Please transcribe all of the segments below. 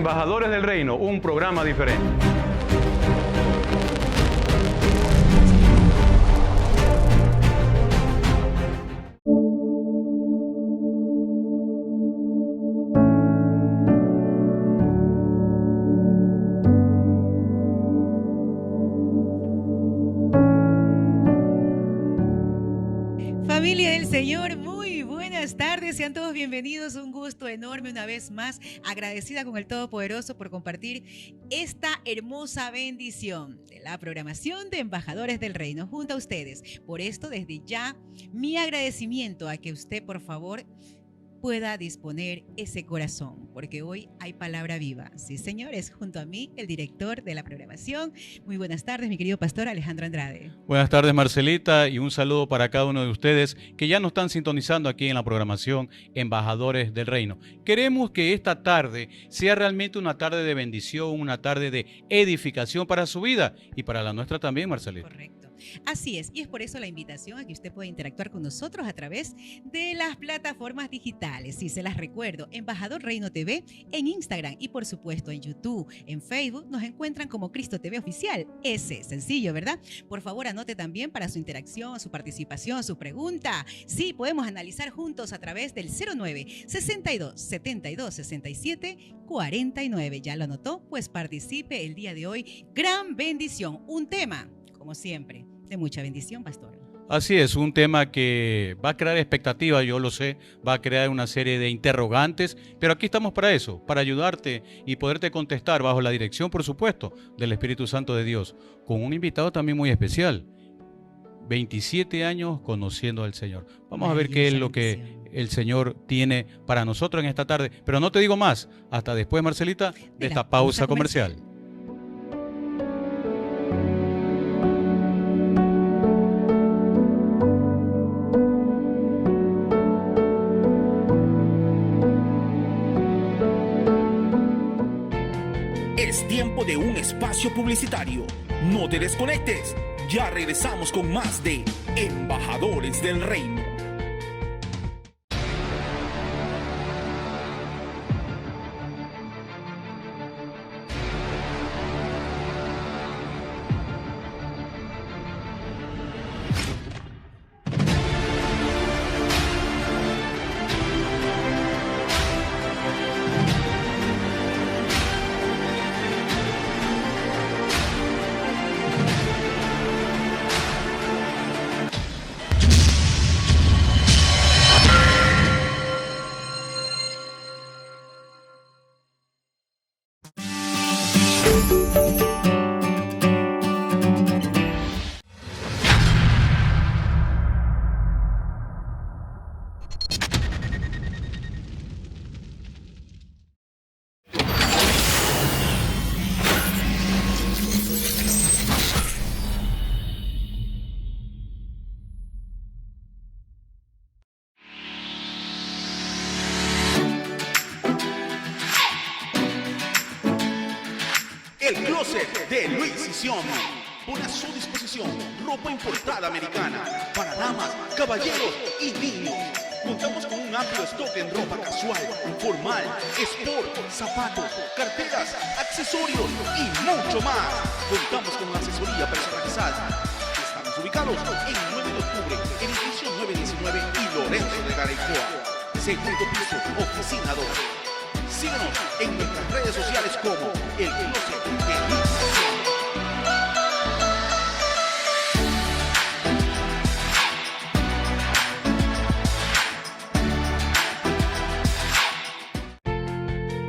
Embajadores del Reino, un programa diferente. Familia del Señor, muy buenas tardes, sean todos bienvenidos, un gusto enorme una vez más, agradecida con el Todopoderoso por compartir esta hermosa bendición de la programación de Embajadores del Reino junto a ustedes. Por esto, desde ya, mi agradecimiento a que usted, por favor, pueda disponer ese corazón, porque hoy hay palabra viva. Sí, señores, junto a mí, el director de la programación. Muy buenas tardes, mi querido pastor Alejandro Andrade. Buenas tardes, Marcelita, y un saludo para cada uno de ustedes que ya nos están sintonizando aquí en la programación Embajadores del Reino. Queremos que esta tarde sea realmente una tarde de bendición, una tarde de edificación para su vida y para la nuestra también, Marcelita. Correcto. Así es, y es por eso la invitación a que usted pueda interactuar con nosotros a través de las plataformas digitales. Sí, se las recuerdo, Embajador Reino TV en Instagram y por supuesto en YouTube, en Facebook, nos encuentran como Cristo TV Oficial. Ese, sencillo, ¿verdad? Por favor, anote también para su interacción, su participación, su pregunta. Sí, podemos analizar juntos a través del 09 62 72 67 49. ¿Ya lo anotó? Pues participe el día de hoy. Gran bendición, un tema, como siempre, de mucha bendición, pastor. Así es, un tema que va a crear expectativas, yo lo sé, va a crear una serie de interrogantes, pero aquí estamos para eso, para ayudarte y poderte contestar bajo la dirección, por supuesto, del Espíritu Santo de Dios, con un invitado también muy especial. 27 años conociendo al Señor. Vamos a ver qué es lo que el Señor tiene para nosotros en esta tarde, pero no te digo más, hasta después, Marcelita, de esta pausa comercial. Es tiempo de un espacio publicitario. No te desconectes. Ya regresamos con más de Embajadores del Reino. El closet de Luis y Xiaomi pone a su disposición ropa importada americana para damas, caballeros y niños. Contamos con un amplio stock en ropa casual, formal, sport, zapatos, carteras, accesorios y mucho más. Contamos con asesoría personalizada. Estamos ubicados en 9 de octubre, en edificio 919 y Lorenzo de Garaycoa. Segundo piso, oficina 2. Síganos en nuestras redes sociales como El Closet de Luis Xiaomi.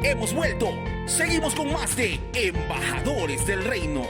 Hemos vuelto. Seguimos con más de Embajadores del Reino.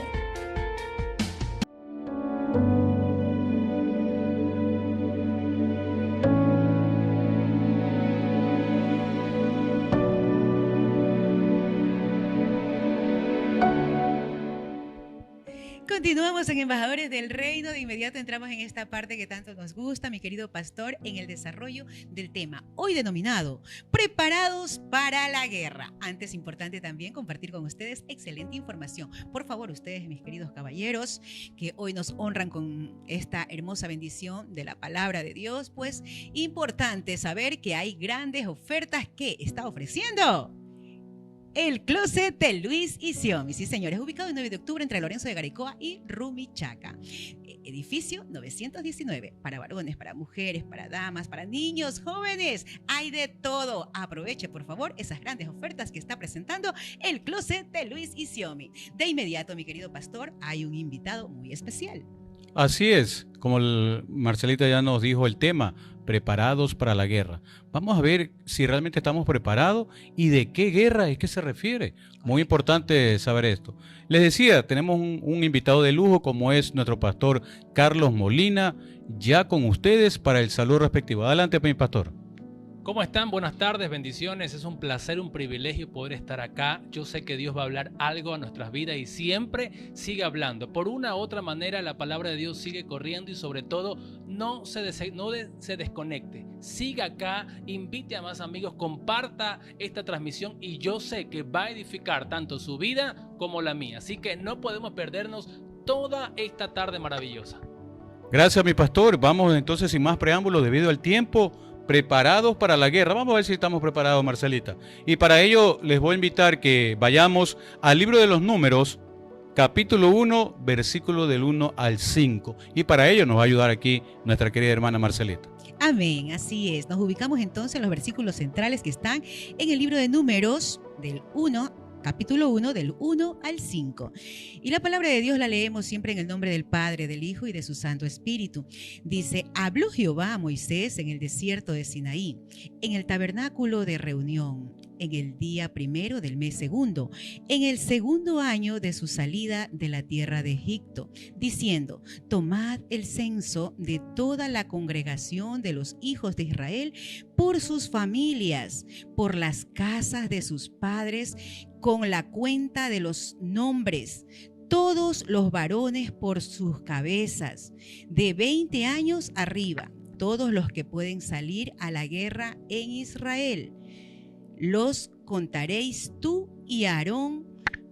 Continuamos en Embajadores del Reino. De inmediato entramos en esta parte que tanto nos gusta, mi querido pastor, en el desarrollo del tema, hoy denominado Preparados para la Guerra. Antes, importante también compartir con ustedes excelente información. Por favor, ustedes, mis queridos caballeros, que hoy nos honran con esta hermosa bendición de la palabra de Dios, pues importante saber que hay grandes ofertas que está ofreciendo el closet de Luis y Xiomi. Sí, señores, ubicado el 9 de octubre entre Lorenzo de Garicoa y Rumichaca. Edificio 919, para varones, para mujeres, para damas, para niños, jóvenes, hay de todo. Aproveche, por favor, esas grandes ofertas que está presentando el closet de Luis y Xiomi. De inmediato, mi querido pastor, hay un invitado muy especial. Así es, como Marcelita ya nos dijo el tema, preparados para la guerra. Vamos a ver si realmente estamos preparados y de qué guerra es que se refiere. Muy importante saber esto. Les decía, tenemos un invitado de lujo como es nuestro pastor Carlos Molina, ya con ustedes para el saludo respectivo. Adelante, mi pastor. ¿Cómo están? Buenas tardes, bendiciones. Es un placer, un privilegio poder estar acá. Yo sé que Dios va a hablar algo a nuestras vidas y siempre sigue hablando. Por una u otra manera, la palabra de Dios sigue corriendo y sobre todo no se desconecte. Siga acá, invite a más amigos, comparta esta transmisión y yo sé que va a edificar tanto su vida como la mía. Así que no podemos perdernos toda esta tarde maravillosa. Gracias, mi pastor. Vamos entonces sin más preámbulos debido al tiempo. Preparados para la guerra. Vamos a ver si estamos preparados, Marcelita. Y para ello les voy a invitar que vayamos al libro de los Números, capítulo 1, versículo del 1 al 5. Y para ello nos va a ayudar aquí nuestra querida hermana Marcelita. Amén, así es. Nos ubicamos entonces en los versículos centrales que están en el libro de Números del 1, capítulo 1, del 1 al 5. Y la palabra de Dios la leemos siempre en el nombre del Padre, del Hijo y de su Santo Espíritu. Dice, habló Jehová a Moisés en el desierto de Sinaí, en el tabernáculo de reunión, en el día primero del mes segundo, en el segundo año de su salida de la tierra de Egipto, diciendo, tomad el censo de toda la congregación de los hijos de Israel por sus familias, por las casas de sus padres, con la cuenta de los nombres, todos los varones por sus cabezas, de 20 años arriba, todos los que pueden salir a la guerra en Israel. Los contaréis tú y Aarón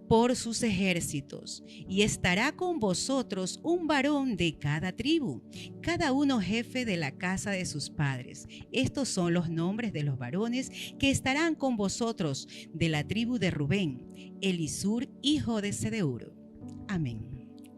por sus ejércitos, y estará con vosotros un varón de cada tribu, cada uno jefe de la casa de sus padres. Estos son los nombres de los varones que estarán con vosotros de la tribu de Rubén, Elisur, hijo de Sedeur. Amén.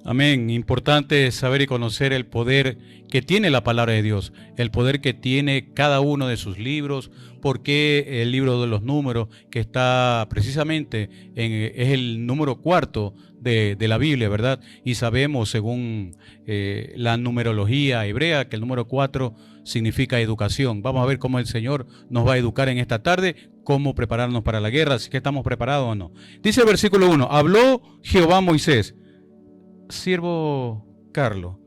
Amén. Importante saber y conocer el poder que tiene la palabra de Dios, el poder que tiene cada uno de sus libros, porque el libro de los Números, que está precisamente es el número 4 de la Biblia, ¿verdad? Y sabemos, según la numerología hebrea, que el número 4 significa educación. Vamos a ver cómo el Señor nos va a educar en esta tarde, cómo prepararnos para la guerra, si que estamos preparados o no. Dice el versículo 1, habló Jehová a Moisés. Siervo Carlos,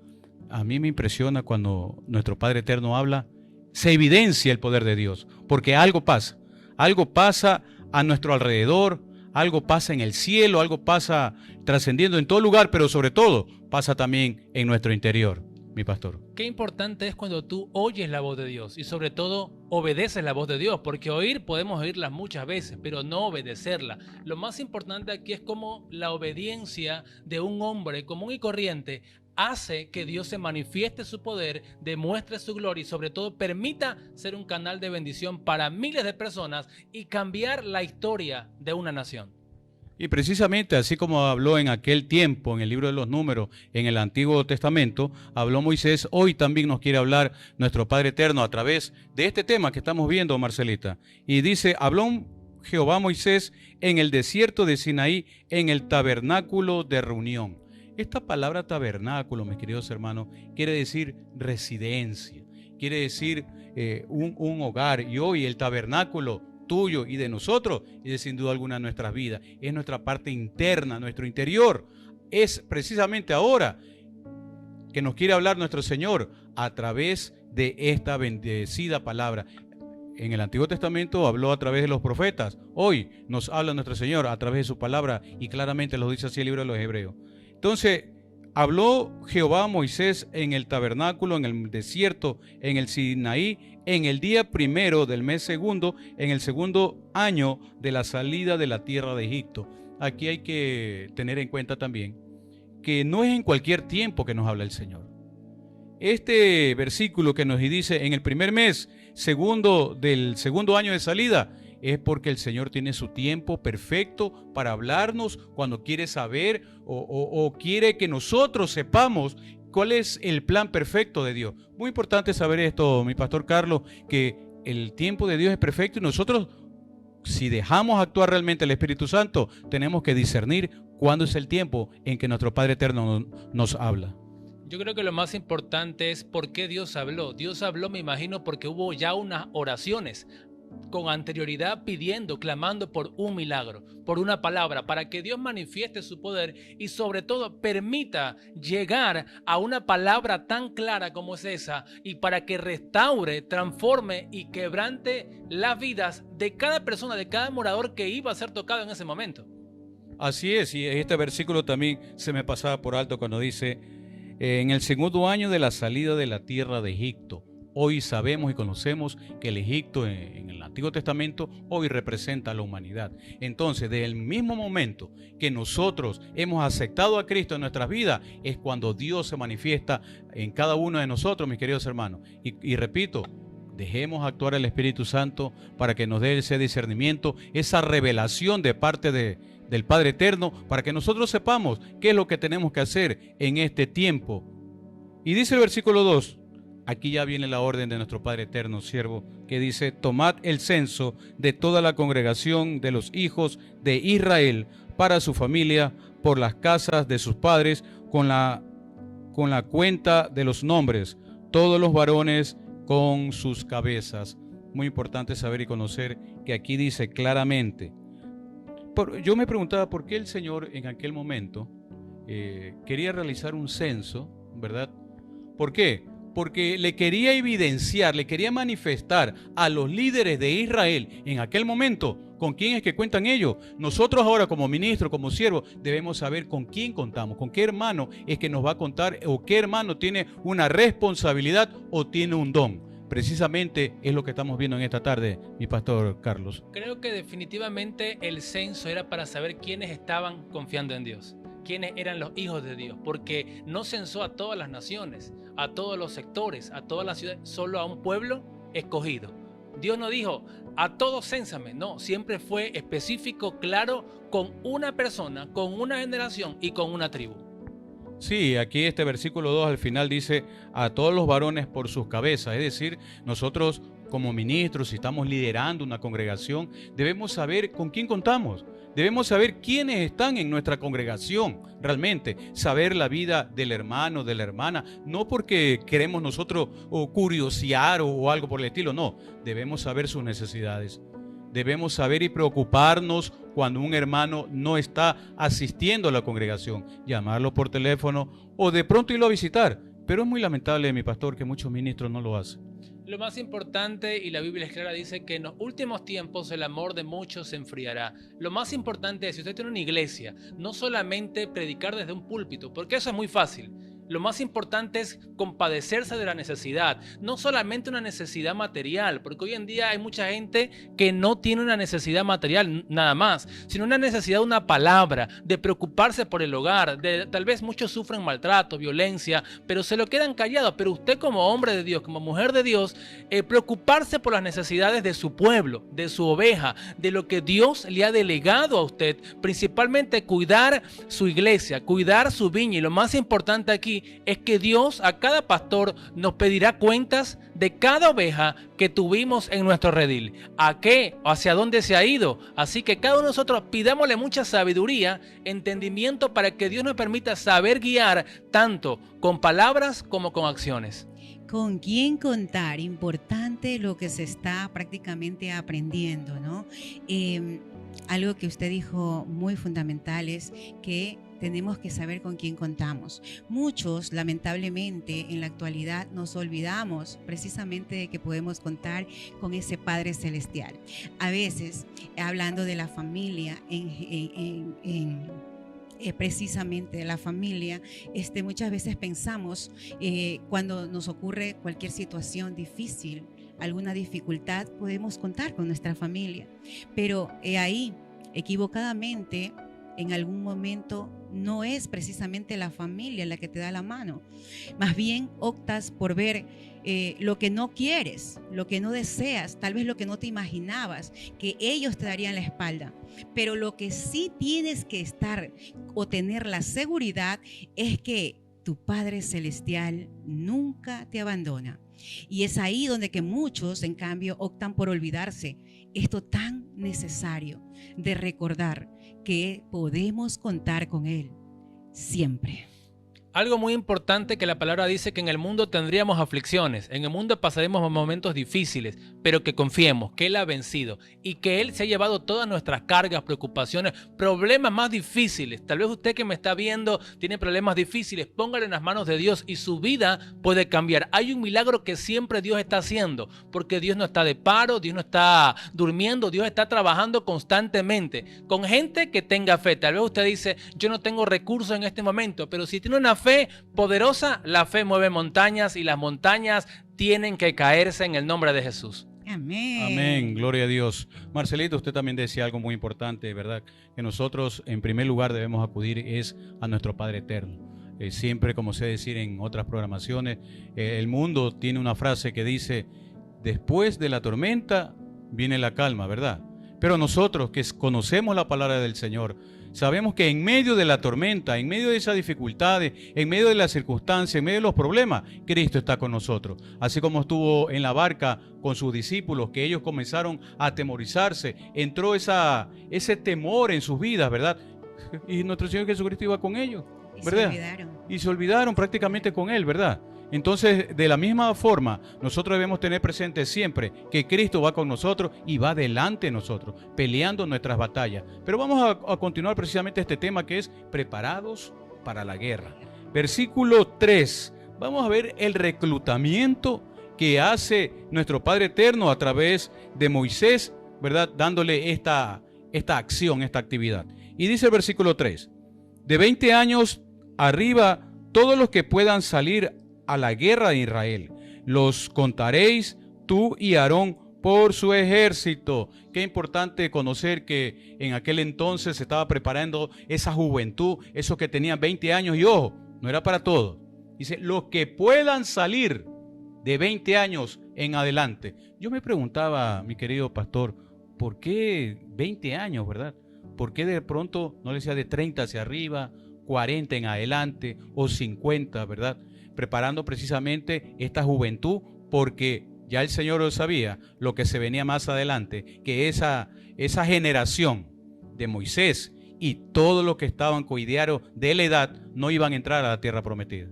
a mí me impresiona cuando nuestro Padre Eterno habla, se evidencia el poder de Dios, porque algo pasa a nuestro alrededor, algo pasa en el cielo, algo pasa trascendiendo en todo lugar, pero sobre todo pasa también en nuestro interior, mi pastor. Qué importante es cuando tú oyes la voz de Dios y sobre todo obedeces la voz de Dios, porque podemos oírla muchas veces, pero no obedecerla. Lo más importante aquí es cómo la obediencia de un hombre común y corriente hace que Dios se manifieste su poder, demuestre su gloria y sobre todo permita ser un canal de bendición para miles de personas y cambiar la historia de una nación. Y precisamente así como habló en aquel tiempo en el libro de los Números, en el Antiguo Testamento, habló Moisés, hoy también nos quiere hablar nuestro Padre Eterno a través de este tema que estamos viendo, Marcelita. Y dice, habló Jehová a Moisés en el desierto de Sinaí, en el tabernáculo de reunión. Esta palabra tabernáculo, mis queridos hermanos, quiere decir residencia, quiere decir un hogar. Y hoy el tabernáculo tuyo y de nosotros y de sin duda alguna nuestras vidas es nuestra parte interna, nuestro interior. Es precisamente ahora que nos quiere hablar nuestro Señor a través de esta bendecida palabra. En el Antiguo Testamento habló a través de los profetas, hoy nos habla nuestro Señor a través de su palabra y claramente lo dice así el libro de los Hebreos. Entonces habló Jehová a Moisés en el tabernáculo, en el desierto, en el Sinaí, en el día primero del mes segundo, en el segundo año de la salida de la tierra de Egipto. Aquí hay que tener en cuenta también que no es en cualquier tiempo que nos habla el Señor. Este versículo que nos dice en el primer mes del segundo año de salida, es porque el Señor tiene su tiempo perfecto para hablarnos cuando quiere saber o quiere que nosotros sepamos cuál es el plan perfecto de Dios. Muy importante saber esto, mi pastor Carlos, que el tiempo de Dios es perfecto y nosotros, si dejamos actuar realmente el Espíritu Santo, tenemos que discernir cuándo es el tiempo en que nuestro Padre Eterno nos habla. Yo creo que lo más importante es por qué Dios habló. Dios habló, me imagino, porque hubo ya unas oraciones con anterioridad pidiendo, clamando por un milagro, por una palabra, para que Dios manifieste su poder y sobre todo permita llegar a una palabra tan clara como es esa y para que restaure, transforme y quebrante las vidas de cada persona, de cada morador que iba a ser tocado en ese momento. Así es, y este versículo también se me pasaba por alto cuando dice, en el segundo año de la salida de la tierra de Egipto. Hoy sabemos y conocemos que el Egipto en el Antiguo Testamento hoy representa a la humanidad. Entonces, desde el mismo momento que nosotros hemos aceptado a Cristo en nuestras vidas, es cuando Dios se manifiesta en cada uno de nosotros, mis queridos hermanos. Y repito, dejemos actuar el Espíritu Santo para que nos dé ese discernimiento, esa revelación de parte del Padre Eterno, para que nosotros sepamos qué es lo que tenemos que hacer en este tiempo. Y dice el versículo 2, aquí ya viene la orden de nuestro Padre Eterno, siervo, que dice, tomad el censo de toda la congregación de los hijos de Israel para su familia, por las casas de sus padres, con la cuenta de los nombres, todos los varones con sus cabezas. Muy importante saber y conocer que aquí dice claramente. Yo me preguntaba por qué el Señor en aquel momento quería realizar un censo, ¿verdad? ¿Por qué? Porque le quería evidenciar, le quería manifestar a los líderes de Israel en aquel momento con quién es que cuentan ellos. Nosotros ahora como ministros, como siervos, debemos saber con quién contamos, con qué hermano es que nos va a contar o qué hermano tiene una responsabilidad o tiene un don. Precisamente es lo que estamos viendo en esta tarde, mi pastor Carlos. Creo que definitivamente el censo era para saber quiénes estaban confiando en Dios, quiénes eran los hijos de Dios, porque no censó a todas las naciones, a todos los sectores, a todas las ciudades, solo a un pueblo escogido. Dios no dijo, a todos cénsame, no, siempre fue específico, claro, con una persona, con una generación y con una tribu. Sí, aquí este versículo 2 al final dice a todos los varones por sus cabezas, es decir, nosotros como ministros, si estamos liderando una congregación, debemos saber con quién contamos, debemos saber quiénes están en nuestra congregación, realmente, saber la vida del hermano, de la hermana, no porque queremos nosotros curiosear o algo por el estilo, no, debemos saber sus necesidades. Debemos saber y preocuparnos cuando un hermano no está asistiendo a la congregación, llamarlo por teléfono o de pronto irlo a visitar. Pero es muy lamentable, mi pastor, que muchos ministros no lo hacen. Lo más importante, y la Biblia es clara, dice que en los últimos tiempos el amor de muchos se enfriará. Lo más importante es, si usted tiene una iglesia, no solamente predicar desde un púlpito, porque eso es muy fácil. Lo más importante es compadecerse de la necesidad, no solamente una necesidad material, porque hoy en día hay mucha gente que no tiene una necesidad material nada más, sino una necesidad de una palabra, de preocuparse por el hogar, tal vez muchos sufren maltrato, violencia, pero se lo quedan callados. Pero usted como hombre de Dios, como mujer de Dios, preocuparse por las necesidades de su pueblo, de su oveja, de lo que Dios le ha delegado a usted, principalmente cuidar su iglesia, cuidar su viña, y lo más importante aquí es que Dios a cada pastor nos pedirá cuentas de cada oveja que tuvimos en nuestro redil. ¿A qué? ¿Hacia dónde se ha ido? Así que cada uno de nosotros pidámosle mucha sabiduría, entendimiento, para que Dios nos permita saber guiar tanto con palabras como con acciones. ¿Con quién contar? Importante lo que se está prácticamente aprendiendo, ¿no? Algo que usted dijo muy fundamental es que tenemos que saber con quién contamos. Muchos, lamentablemente, en la actualidad nos olvidamos precisamente de que podemos contar con ese Padre Celestial. A veces, hablando de la familia, precisamente de la familia, muchas veces pensamos cuando nos ocurre cualquier situación difícil, alguna dificultad, podemos contar con nuestra familia. Pero ahí, equivocadamente, en algún momento no es precisamente la familia la que te da la mano. Más bien optas por ver lo que no quieres, lo que no deseas, tal vez lo que no te imaginabas, que ellos te darían la espalda. Pero lo que sí tienes que estar o tener la seguridad es que tu Padre Celestial nunca te abandona. Y es ahí donde que muchos, en cambio, optan por olvidarse esto tan necesario de recordar que podemos contar con Él siempre. Algo muy importante que la palabra dice, que en el mundo tendríamos aflicciones, en el mundo pasaremos momentos difíciles, pero que confiemos que Él ha vencido y que Él se ha llevado todas nuestras cargas, preocupaciones, problemas más difíciles. Tal vez usted que me está viendo tiene problemas difíciles, póngale en las manos de Dios y su vida puede cambiar. Hay un milagro que siempre Dios está haciendo, porque Dios no está de paro, Dios no está durmiendo, Dios está trabajando constantemente con gente que tenga fe. Tal vez usted dice, yo no tengo recursos en este momento, pero si tiene una fe poderosa, la fe mueve montañas y las montañas tienen que caerse en el nombre de Jesús. Amén. Amén, gloria a Dios. Marcelito, usted también decía algo muy importante, ¿verdad? Que nosotros en primer lugar debemos acudir es a nuestro Padre Eterno. Siempre, como sé decir en otras programaciones, el mundo tiene una frase que dice, después de la tormenta viene la calma, ¿verdad? Pero nosotros que conocemos la palabra del Señor, sabemos que en medio de la tormenta, en medio de esas dificultades, en medio de las circunstancias, en medio de los problemas, Cristo está con nosotros. Así como estuvo en la barca con sus discípulos, que ellos comenzaron a atemorizarse, entró ese temor en sus vidas, ¿verdad? Y nuestro Señor Jesucristo iba con ellos, ¿verdad? Y se olvidaron prácticamente con Él, ¿verdad? Entonces, de la misma forma, nosotros debemos tener presente siempre que Cristo va con nosotros y va delante de nosotros, peleando nuestras batallas. Pero vamos a continuar precisamente este tema que es preparados para la guerra. Versículo 3. Vamos a ver el reclutamiento que hace nuestro Padre Eterno a través de Moisés, ¿verdad? Dándole esta acción, esta actividad. Y dice el versículo 3. De 20 años arriba, todos los que puedan salir a la guerra de Israel, los contaréis tú y Aarón por su ejército. Qué importante conocer que en aquel entonces se estaba preparando esa juventud, esos que tenían 20 años, y ojo, no era para todos. Dice, los que puedan salir de 20 años en adelante. Yo me preguntaba, mi querido pastor, ¿por qué 20 años, verdad? ¿Por qué de pronto no le decía de 30 hacia arriba, 40 en adelante o 50, verdad? Preparando precisamente esta juventud, porque ya el Señor lo sabía, lo que se venía más adelante, que esa generación de Moisés y todos los que estaban coideados de la edad no iban a entrar a la tierra prometida.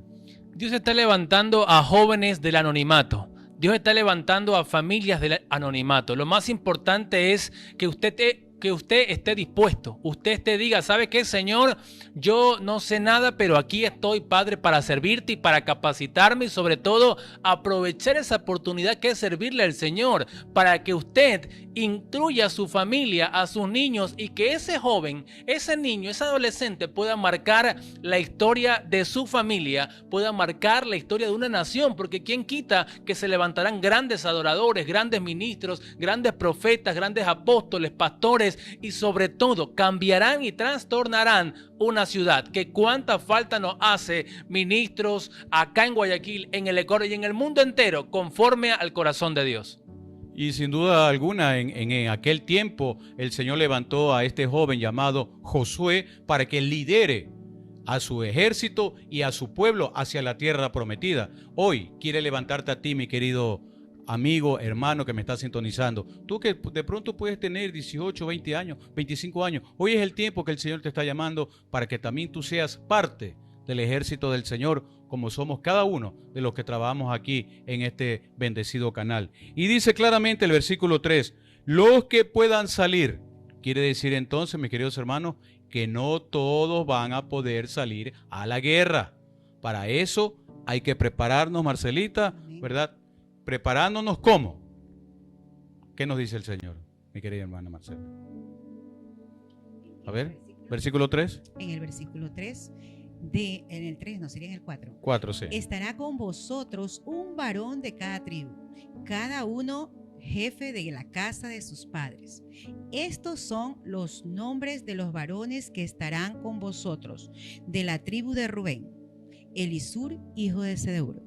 Dios está levantando a jóvenes del anonimato. Dios está levantando a familias del anonimato. Lo más importante es que usted esté dispuesto, usted diga, ¿sabe qué, Señor? Yo no sé nada, pero aquí estoy, Padre, para servirte y para capacitarme y sobre todo aprovechar esa oportunidad que es servirle al Señor, para que usted instruya a su familia, a sus niños, y que ese joven, ese niño, ese adolescente pueda marcar la historia de su familia, pueda marcar la historia de una nación, porque quién quita que se levantarán grandes adoradores, grandes ministros, grandes profetas, grandes apóstoles, pastores, y sobre todo cambiarán y trastornarán una ciudad. Que cuánta falta nos hace ministros acá en Guayaquil, en el Ecuador y en el mundo entero, conforme al corazón de Dios. Y sin duda alguna, en aquel tiempo, el Señor levantó a este joven llamado Josué para que lidere a su ejército y a su pueblo hacia la tierra prometida. Hoy quiere levantarte a ti, mi querido amigo, hermano que me está sintonizando. Tú que de pronto puedes tener 18, 20 años, 25 años. Hoy es el tiempo que el Señor te está llamando para que también tú seas parte del ejército del Señor, como somos cada uno de los que trabajamos aquí en este bendecido canal. Y dice claramente el versículo 3, los que puedan salir. Quiere decir entonces, mis queridos hermanos, que no todos van a poder salir a la guerra. Para eso hay que prepararnos, Marcelita, ¿verdad? Preparándonos, ¿cómo? ¿Qué nos dice el Señor, mi querida hermana Marcela? A ver, versículo 3. En el versículo 3, en el 3, no, sería en el 4. 4, sí. Estará con vosotros un varón de cada tribu, cada uno jefe de la casa de sus padres. Estos son los nombres de los varones que estarán con vosotros, de la tribu de Rubén, Elisur, hijo de Sedeur.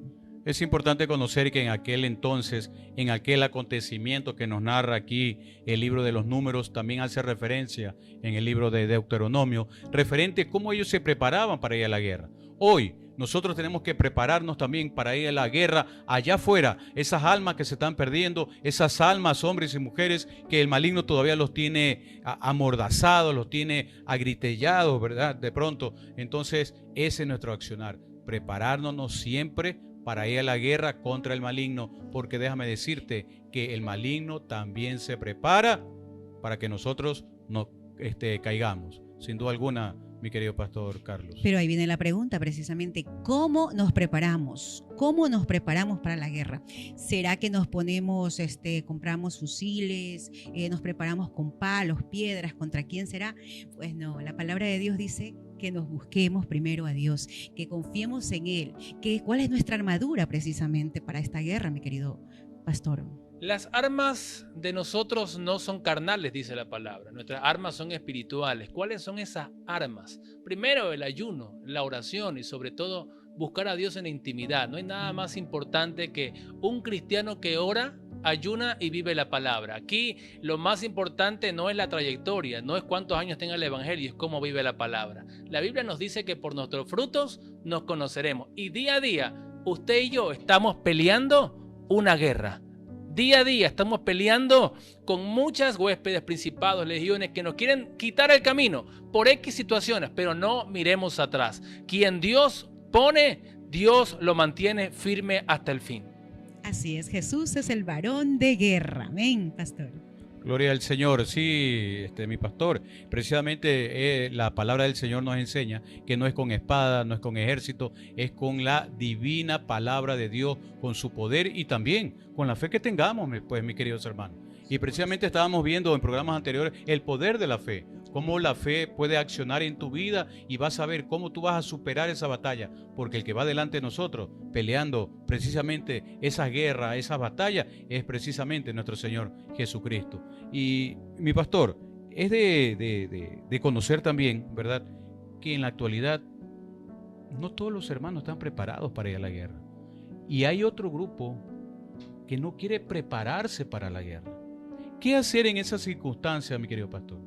Es importante conocer que en aquel entonces, en aquel acontecimiento que nos narra aquí el libro de los Números, también hace referencia en el libro de Deuteronomio, referente a cómo ellos se preparaban para ir a la guerra. Hoy nosotros tenemos que prepararnos también para ir a la guerra allá afuera. Esas almas que se están perdiendo, esas almas, hombres y mujeres, que el maligno todavía los tiene amordazados, los tiene agritellados, ¿verdad? De pronto. Entonces, ese es nuestro accionar. Prepararnos siempre para ir a la guerra contra el maligno, porque déjame decirte que el maligno también se prepara para que nosotros no caigamos. Sin duda alguna, mi querido pastor Carlos. Pero ahí viene la pregunta precisamente, ¿cómo nos preparamos? ¿Cómo nos preparamos para la guerra? ¿Será que nos ponemos, compramos fusiles, nos preparamos con palos, piedras? ¿Contra quién será? Pues no, la palabra de Dios dice que nos busquemos primero a Dios, que confiemos en Él, ¿cuál es nuestra armadura precisamente para esta guerra, mi querido pastor? Las armas de nosotros no son carnales, dice la palabra. Nuestras armas son espirituales. ¿Cuáles son esas armas? Primero, el ayuno, la oración y sobre todo buscar a Dios en la intimidad. No hay nada más importante que un cristiano que ora, ayuna y vive la palabra. Aquí lo más importante no es la trayectoria, no es cuántos años tenga el evangelio, es cómo vive la palabra. La Biblia nos dice que por nuestros frutos nos conoceremos. Y día a día, usted y yo estamos peleando una guerra. Día a día estamos peleando con muchas huéspedes, principados, legiones que nos quieren quitar el camino por X situaciones, pero no miremos atrás. Quien Dios pone, Dios lo mantiene firme hasta el fin. Así es, Jesús es el varón de guerra. Amén, pastor. Gloria al Señor. Sí, mi pastor, precisamente la palabra del Señor nos enseña que no es con espada, no es con ejército, es con la divina palabra de Dios, con su poder y también con la fe que tengamos, pues, mis queridos hermanos. Y precisamente estábamos viendo en programas anteriores el poder de la fe, cómo la fe puede accionar en tu vida y vas a ver cómo tú vas a superar esa batalla, porque el que va delante de nosotros peleando precisamente esa guerra, esa batalla, es precisamente nuestro Señor Jesucristo. Y mi pastor, es de conocer también, ¿verdad?, que en la actualidad no todos los hermanos están preparados para ir a la guerra. Y hay otro grupo que no quiere prepararse para la guerra. ¿Qué hacer en esas circunstancias, mi querido pastor?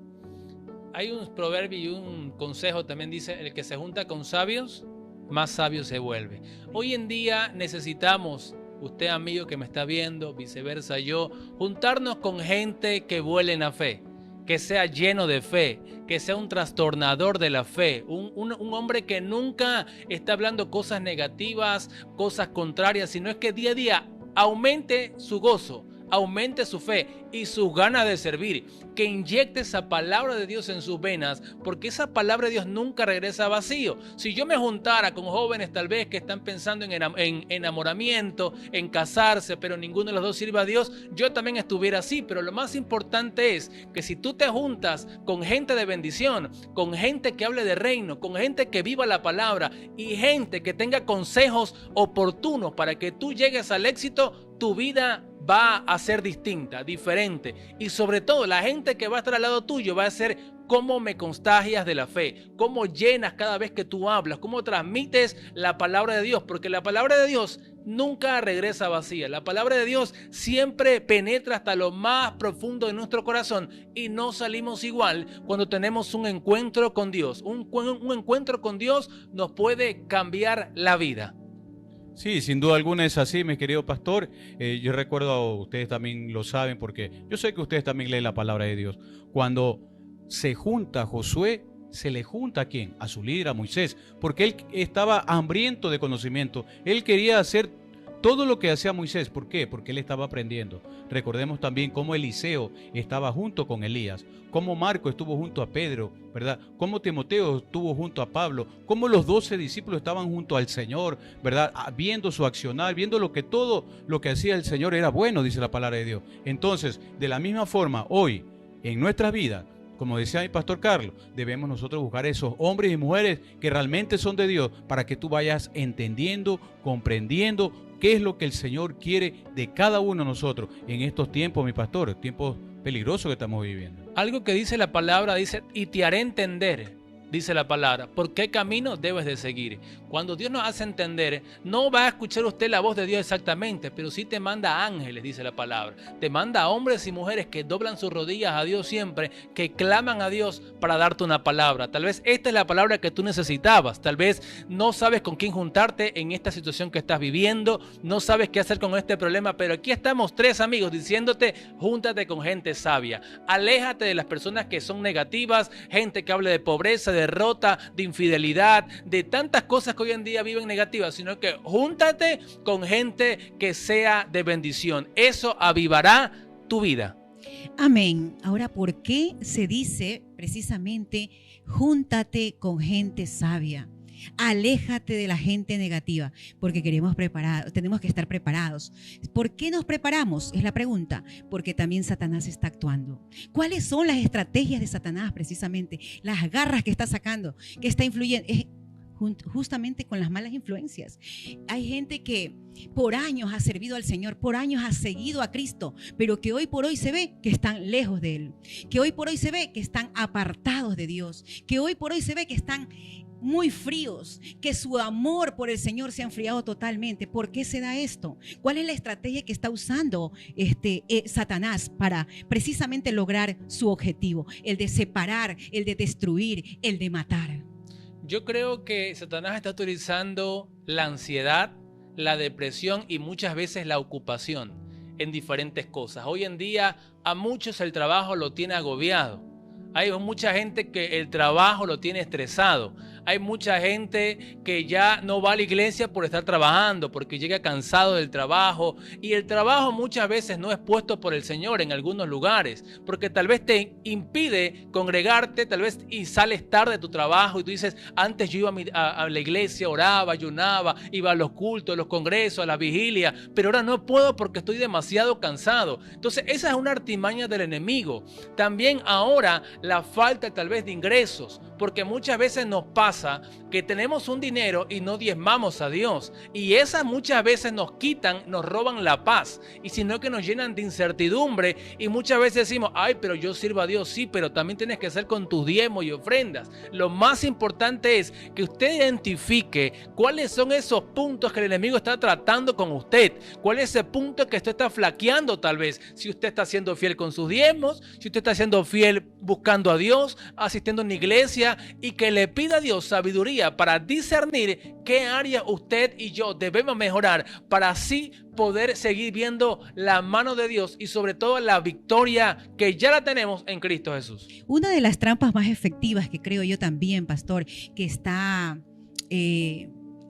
Hay un proverbio y un consejo también dice, el que se junta con sabios, más sabio se vuelve. Hoy en día necesitamos, usted amigo que me está viendo, viceversa yo, juntarnos con gente que vuele en la fe, que sea lleno de fe, que sea un trastornador de la fe, un hombre que nunca está hablando cosas negativas, cosas contrarias, sino es que día a día aumente su gozo, aumente su fe y sus ganas de servir, que inyecte esa palabra de Dios en sus venas, porque esa palabra de Dios nunca regresa vacío. Si yo me juntara con jóvenes tal vez que están pensando en enamoramiento, en casarse, pero ninguno de los dos sirve a Dios, yo también estuviera así. Pero lo más importante es que si tú te juntas con gente de bendición, con gente que hable de reino, con gente que viva la palabra y gente que tenga consejos oportunos para que tú llegues al éxito, tu vida va a ser distinta, diferente, y sobre todo la gente que va a estar al lado tuyo va a ser cómo me contagias de la fe, cómo llenas cada vez que tú hablas, cómo transmites la palabra de Dios, porque la palabra de Dios nunca regresa vacía. La palabra de Dios siempre penetra hasta lo más profundo de nuestro corazón y no salimos igual cuando tenemos un encuentro con Dios. Un encuentro con Dios nos puede cambiar la vida. Sí, sin duda alguna es así, mi querido pastor. Yo recuerdo, ustedes también lo saben, porque yo sé que ustedes también leen la palabra de Dios. Cuando se junta Josué, se le junta ¿a quién? A su líder, a Moisés, porque él estaba hambriento de conocimiento. Él quería hacer todo lo que hacía Moisés. ¿Por qué? Porque él estaba aprendiendo. Recordemos también cómo Eliseo estaba junto con Elías, cómo Marco estuvo junto a Pedro, ¿verdad? Cómo Timoteo estuvo junto a Pablo, cómo los 12 discípulos estaban junto al Señor, ¿verdad? Viendo su accionar, viendo todo lo que hacía el Señor era bueno, dice la palabra de Dios. Entonces, de la misma forma, hoy, en nuestras vidas, como decía mi pastor Carlos, debemos nosotros buscar esos hombres y mujeres que realmente son de Dios para que tú vayas entendiendo, comprendiendo qué es lo que el Señor quiere de cada uno de nosotros en estos tiempos, mi pastor, tiempos peligrosos que estamos viviendo. Algo que dice la palabra, dice, y te haré entender dice la palabra, por qué camino debes de seguir. Cuando Dios nos hace entender, no va a escuchar usted la voz de Dios exactamente, pero sí te manda ángeles, dice la palabra. Te manda hombres y mujeres que doblan sus rodillas a Dios siempre, que claman a Dios para darte una palabra. Tal vez esta es la palabra que tú necesitabas. Tal vez no sabes con quién juntarte en esta situación que estás viviendo, no sabes qué hacer con este problema, pero aquí estamos tres amigos diciéndote, júntate con gente sabia. Aléjate de las personas que son negativas, gente que habla de pobreza, de derrota, de infidelidad, de tantas cosas que hoy en día viven negativas, sino que júntate con gente que sea de bendición. Eso avivará tu vida. Amén. Ahora, ¿por qué se dice precisamente júntate con gente sabia? Aléjate de la gente negativa, porque tenemos que estar preparados. ¿Por qué nos preparamos? Es la pregunta. Porque también Satanás está actuando. ¿Cuáles son las estrategias de Satanás precisamente? Las garras que está sacando, que está influyendo. Justamente con las malas influencias. Hay gente que por años ha servido al Señor, por años ha seguido a Cristo, pero que hoy por hoy se ve que están lejos de Él, que hoy por hoy se ve que están apartados de Dios, que hoy por hoy se ve que están muy fríos, que su amor por el Señor se ha enfriado totalmente. ¿Por qué se da esto? ¿Cuál es la estrategia que está usando Satanás para precisamente lograr su objetivo? El de separar, el de destruir, el de matar. Yo creo que Satanás está utilizando la ansiedad, la depresión y muchas veces la ocupación en diferentes cosas. Hoy en día a muchos el trabajo lo tiene agobiado. Hay mucha gente que el trabajo lo tiene estresado. Hay mucha gente que ya no va a la iglesia por estar trabajando, porque llega cansado del trabajo. Y el trabajo muchas veces no es puesto por el Señor en algunos lugares, porque tal vez te impide congregarte, tal vez y sales tarde de tu trabajo y tú dices, antes yo iba a la iglesia, oraba, ayunaba, iba a los cultos, a los congresos, a la vigilia, pero ahora no puedo porque estoy demasiado cansado. Entonces esa es una artimaña del enemigo. También ahora la falta tal vez de ingresos, porque muchas veces nos pasa que tenemos un dinero y no diezmamos a Dios, y esas muchas veces nos quitan, nos roban la paz, y sino que nos llenan de incertidumbre, y muchas veces decimos, ay, pero yo sirvo a Dios, sí, pero también tienes que hacer con tus diezmos y ofrendas. Lo más importante es que usted identifique cuáles son esos puntos que el enemigo está tratando con usted, cuál es ese punto que usted está flaqueando tal vez, si usted está siendo fiel con sus diezmos, si usted está siendo fiel buscando a Dios, asistiendo a una iglesia, y que le pida a Dios sabiduría para discernir qué área usted y yo debemos mejorar para así poder seguir viendo la mano de Dios y sobre todo la victoria que ya la tenemos en Cristo Jesús. Una de las trampas más efectivas que creo yo también, pastor, que está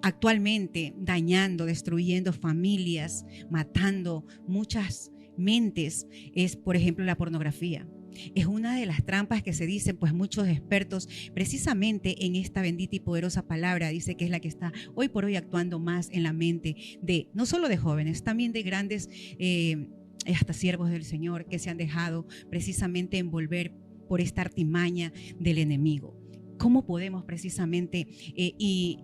actualmente dañando, destruyendo familias, matando muchas mentes, es por ejemplo la pornografía. Es una de las trampas que se dicen, pues muchos expertos, precisamente en esta bendita y poderosa palabra, dice que es la que está hoy por hoy actuando más en la mente de, no solo de jóvenes, también de grandes, hasta siervos del Señor, que se han dejado precisamente envolver por esta artimaña del enemigo. ¿Cómo podemos precisamente y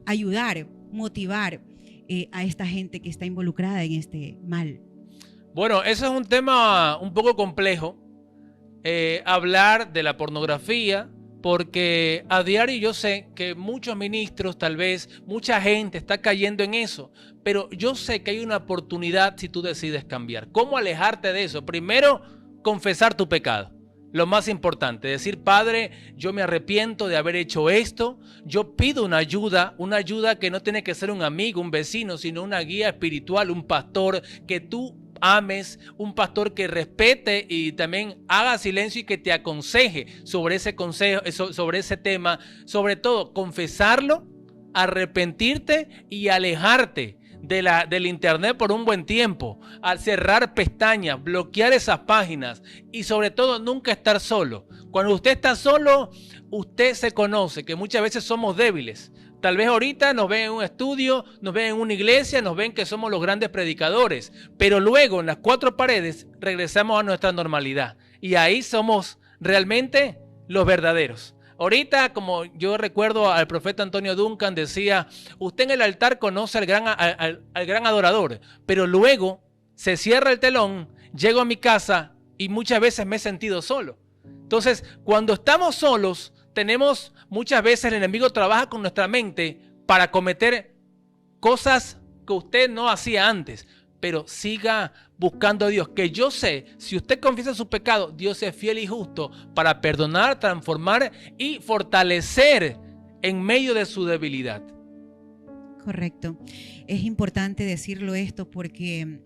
ayudar, motivar a esta gente que está involucrada en este mal? Bueno, eso es un tema un poco complejo. Hablar de la pornografía, porque a diario yo sé que muchos ministros, tal vez mucha gente está cayendo en eso, pero yo sé que hay una oportunidad si tú decides cambiar. ¿Cómo alejarte de eso? Primero, confesar tu pecado. Lo más importante, decir, Padre, yo me arrepiento de haber hecho esto, yo pido una ayuda que no tiene que ser un amigo, un vecino, sino una guía espiritual, un pastor que tú ames, un pastor que respete y también haga silencio y que te aconseje sobre ese consejo, sobre ese tema. Sobre todo, confesarlo, arrepentirte y alejarte del internet por un buen tiempo, al cerrar pestañas, bloquear esas páginas y sobre todo nunca estar solo. Cuando usted está solo, usted se conoce, que muchas veces somos débiles. Tal vez ahorita nos ven en un estudio, nos ven en una iglesia, nos ven que somos los grandes predicadores, pero luego en las cuatro paredes regresamos a nuestra normalidad y ahí somos realmente los verdaderos. Ahorita, como yo recuerdo al profeta Antonio Duncan, decía, usted en el altar conoce al gran adorador, pero luego se cierra el telón, llego a mi casa y muchas veces me he sentido solo. Entonces, cuando estamos solos, tenemos muchas veces el enemigo trabaja con nuestra mente para cometer cosas que usted no hacía antes. Pero siga buscando a Dios, que yo sé, si usted confiesa su pecado, Dios es fiel y justo para perdonar, transformar y fortalecer en medio de su debilidad. Correcto. Es importante decirlo esto porque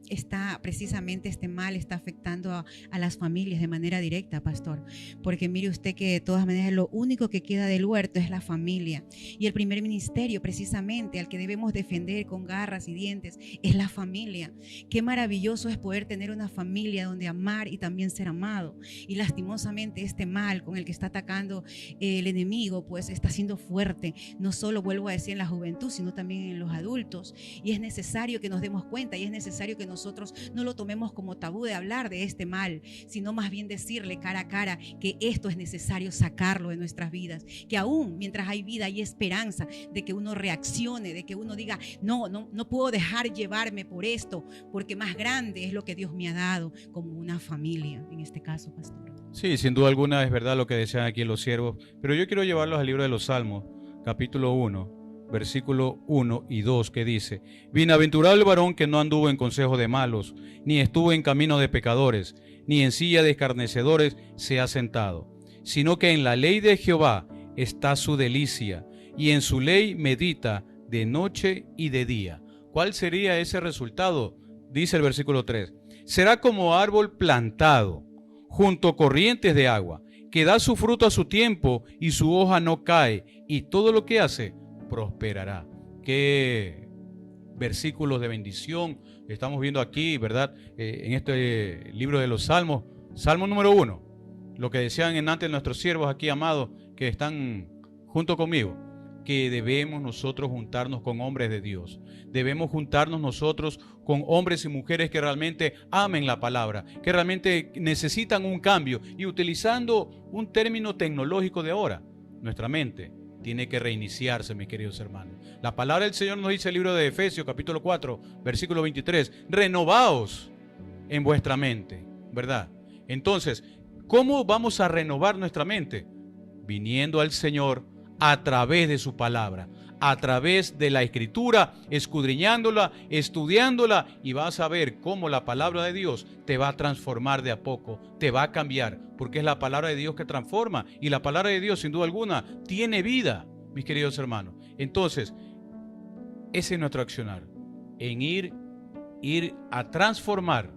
precisamente este mal está afectando a las familias de manera directa, pastor. Porque mire usted que de todas maneras lo único que queda del huerto es la familia. Y el primer ministerio precisamente al que debemos defender con garras y dientes es la familia. Qué maravilloso es poder tener una familia donde amar y también ser amado. Y lastimosamente este mal con el que está atacando el enemigo pues está siendo fuerte. No solo, vuelvo a decir, en la juventud, sino también en los adultos, y es necesario que nos demos cuenta y es necesario que nosotros no lo tomemos como tabú de hablar de este mal, sino más bien decirle cara a cara que esto es necesario sacarlo de nuestras vidas, que aún mientras hay vida hay esperanza de que uno reaccione, de que uno diga no puedo dejar llevarme por esto, porque más grande es lo que Dios me ha dado, como una familia en este caso, pastor. Sí, sin duda alguna es verdad lo que desean aquí los siervos, pero yo quiero llevarlos al libro de los Salmos, capítulo 1. Versículo 1 y 2 que dice: Bienaventurado el varón que no anduvo en consejo de malos, ni estuvo en camino de pecadores, ni en silla de escarnecedores se ha sentado, sino que en la ley de Jehová está su delicia, y en su ley medita de noche y de día. ¿Cuál sería ese resultado? Dice el versículo 3: será como árbol plantado junto a corrientes de agua, que da su fruto a su tiempo y su hoja no cae, y todo lo que hace prosperará. Qué versículos de bendición estamos viendo aquí, ¿verdad? En este libro de los Salmos. Salmo número 1, lo que decían en antes nuestros siervos aquí, amados, que están junto conmigo, que debemos nosotros juntarnos con hombres de Dios. Debemos juntarnos nosotros con hombres y mujeres que realmente amen la palabra, que realmente necesitan un cambio. Y utilizando un término tecnológico de ahora, nuestra mente tiene que reiniciarse, mis queridos hermanos. La palabra del Señor nos dice el libro de Efesios, capítulo 4, versículo 23, renovaos en vuestra mente, ¿verdad? Entonces, ¿cómo vamos a renovar nuestra mente? Viniendo al Señor a través de su palabra, a través de la Escritura, escudriñándola, estudiándola, y vas a ver cómo la palabra de Dios te va a transformar de a poco, te va a cambiar, porque es la palabra de Dios que transforma, y la palabra de Dios sin duda alguna tiene vida, mis queridos hermanos. Entonces, ese es nuestro accionar, en ir a transformar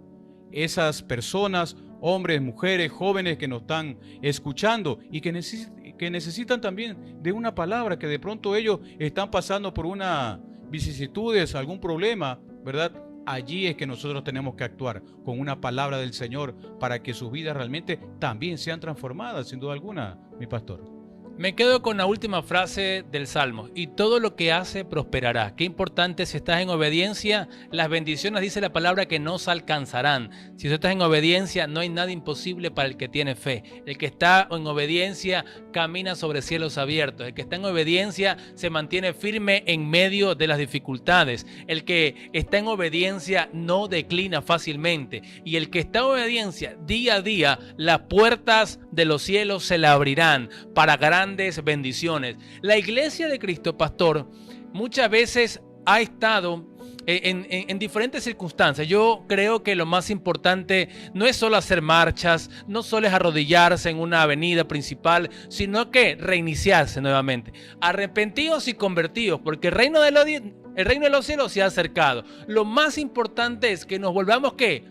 esas personas, hombres, mujeres, jóvenes que nos están escuchando y que necesitan también de una palabra, que de pronto ellos están pasando por una vicisitudes, algún problema, ¿verdad? Allí es que nosotros tenemos que actuar con una palabra del Señor para que sus vidas realmente también sean transformadas, sin duda alguna, mi pastor. Me quedo con la última frase del Salmo: y todo lo que hace prosperará. Qué importante, si estás en obediencia, las bendiciones, dice la palabra, que nos alcanzarán. Si tú estás en obediencia, no hay nada imposible para el que tiene fe. El que está en obediencia camina sobre cielos abiertos. El que está en obediencia se mantiene firme en medio de las dificultades. El que está en obediencia no declina fácilmente. Y el que está en obediencia, día a día, las puertas de los cielos se le abrirán para grandes bendiciones. La iglesia de Cristo, pastor, muchas veces ha estado en diferentes circunstancias. Yo creo que lo más importante no es solo hacer marchas, no solo es arrodillarse en una avenida principal, sino que reiniciarse nuevamente, arrepentidos y convertidos, porque el reino de los cielos se ha acercado. Lo más importante es que nos volvamos, ¿qué?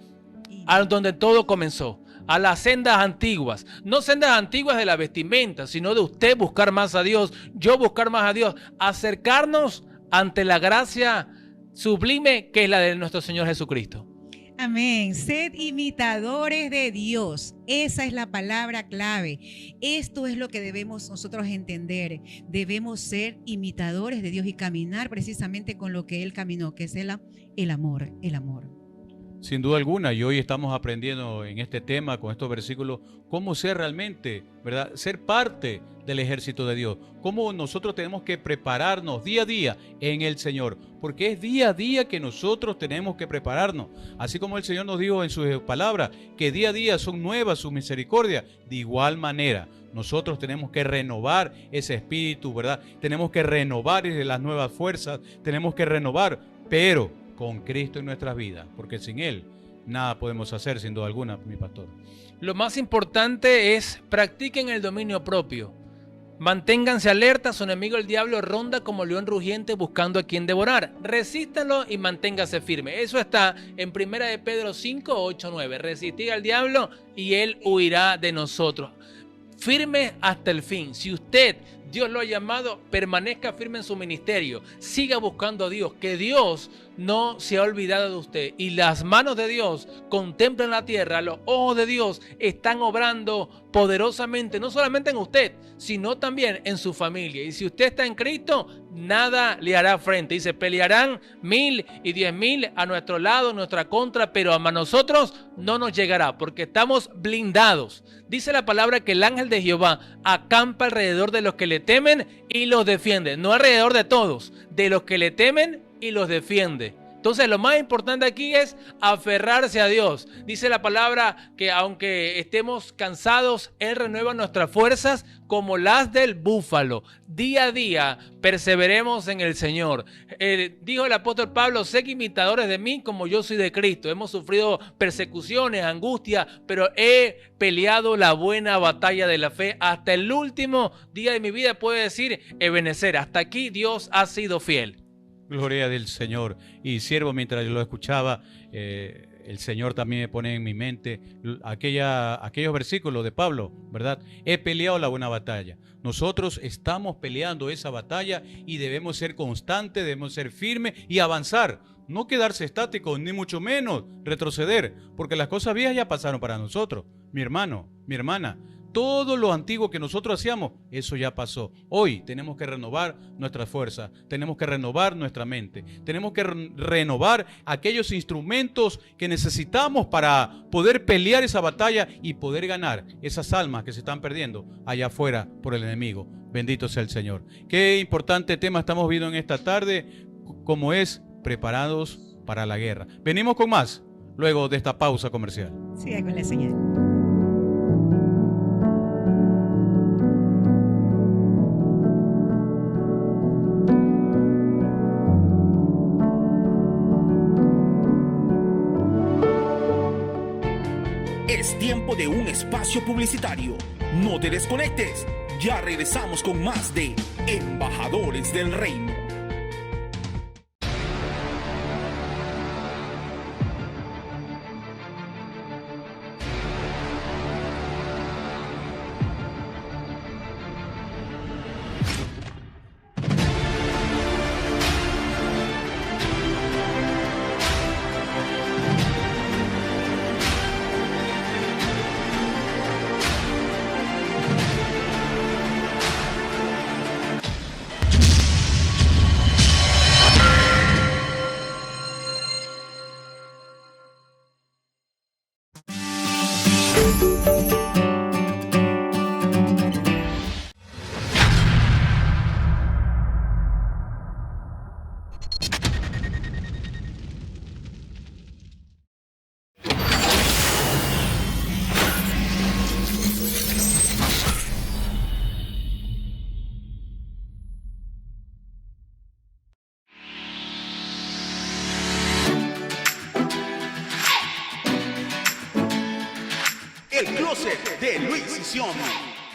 A donde todo comenzó, a las sendas antiguas, no sendas antiguas de la vestimenta, sino de usted buscar más a Dios, yo buscar más a Dios, acercarnos ante la gracia sublime que es la de nuestro Señor Jesucristo. Amén. Sed imitadores de Dios. Esa es la palabra clave. Esto es lo que debemos nosotros entender. Debemos ser imitadores de Dios y caminar precisamente con lo que Él caminó, que es el amor. El amor. Sin duda alguna, y hoy estamos aprendiendo en este tema, con estos versículos, cómo ser realmente, ¿verdad? Ser parte del ejército de Dios. Cómo nosotros tenemos que prepararnos día a día en el Señor. Porque es día a día que nosotros tenemos que prepararnos. Así como el Señor nos dijo en sus palabras, que día a día son nuevas sus misericordias. De igual manera, nosotros tenemos que renovar ese espíritu, ¿verdad? Tenemos que renovar las nuevas fuerzas. Tenemos que renovar, pero con Cristo en nuestras vidas, porque sin Él nada podemos hacer, sin duda alguna, mi pastor. Lo más importante es practiquen el dominio propio. Manténganse alerta, su enemigo el diablo ronda como león rugiente buscando a quien devorar. Resístanlo y manténgase firme. Eso está en 1 de Pedro 5, 8, 9. Resistid al diablo y él huirá de nosotros. Firme hasta el fin. Si usted, Dios lo ha llamado, permanezca firme en su ministerio. Siga buscando a Dios, que Dios no se ha olvidado de usted. Y las manos de Dios contemplan la tierra, los ojos de Dios están obrando poderosamente, no solamente en usted, sino también en su familia. Y si usted está en Cristo, nada le hará frente. Dice, pelearán 1000 y 10.000 a nuestro lado, en nuestra contra, pero a nosotros no nos llegará, porque estamos blindados. Dice la palabra que el ángel de Jehová acampa alrededor de los que le temen y los defiende. No alrededor de todos, de los que le temen y los defiende. Entonces lo más importante aquí es aferrarse a Dios. Dice la palabra que aunque estemos cansados, Él renueva nuestras fuerzas como las del búfalo. Día a día perseveremos en el Señor. Dijo el apóstol Pablo, sed imitadores de mí como yo soy de Cristo. Hemos sufrido persecuciones, angustia, pero he peleado la buena batalla de la fe. Hasta el último día de mi vida puedo decir, Ebenezer, hasta aquí Dios ha sido fiel. Gloria del Señor. Y siervo, mientras yo lo escuchaba, el Señor también me pone en mi mente aquellos versículos de Pablo, ¿verdad? He peleado la buena batalla. Nosotros estamos peleando esa batalla y debemos ser constantes, debemos ser firmes y avanzar. No quedarse estáticos, ni mucho menos retroceder, porque las cosas viejas ya pasaron para nosotros. Mi hermano, mi hermana, todo lo antiguo que nosotros hacíamos, eso ya pasó. Hoy tenemos que renovar nuestras fuerzas, tenemos que renovar nuestra mente, tenemos que renovar aquellos instrumentos que necesitamos para poder pelear esa batalla y poder ganar esas almas que se están perdiendo allá afuera por el enemigo. Bendito sea el Señor. Qué importante tema estamos viendo en esta tarde, como es preparados para la guerra. Venimos con más luego de esta pausa comercial. Siga con la señal. Es tiempo de un espacio publicitario. No te desconectes. Ya regresamos con más de Embajadores del Reino. El closet de Luis Sisión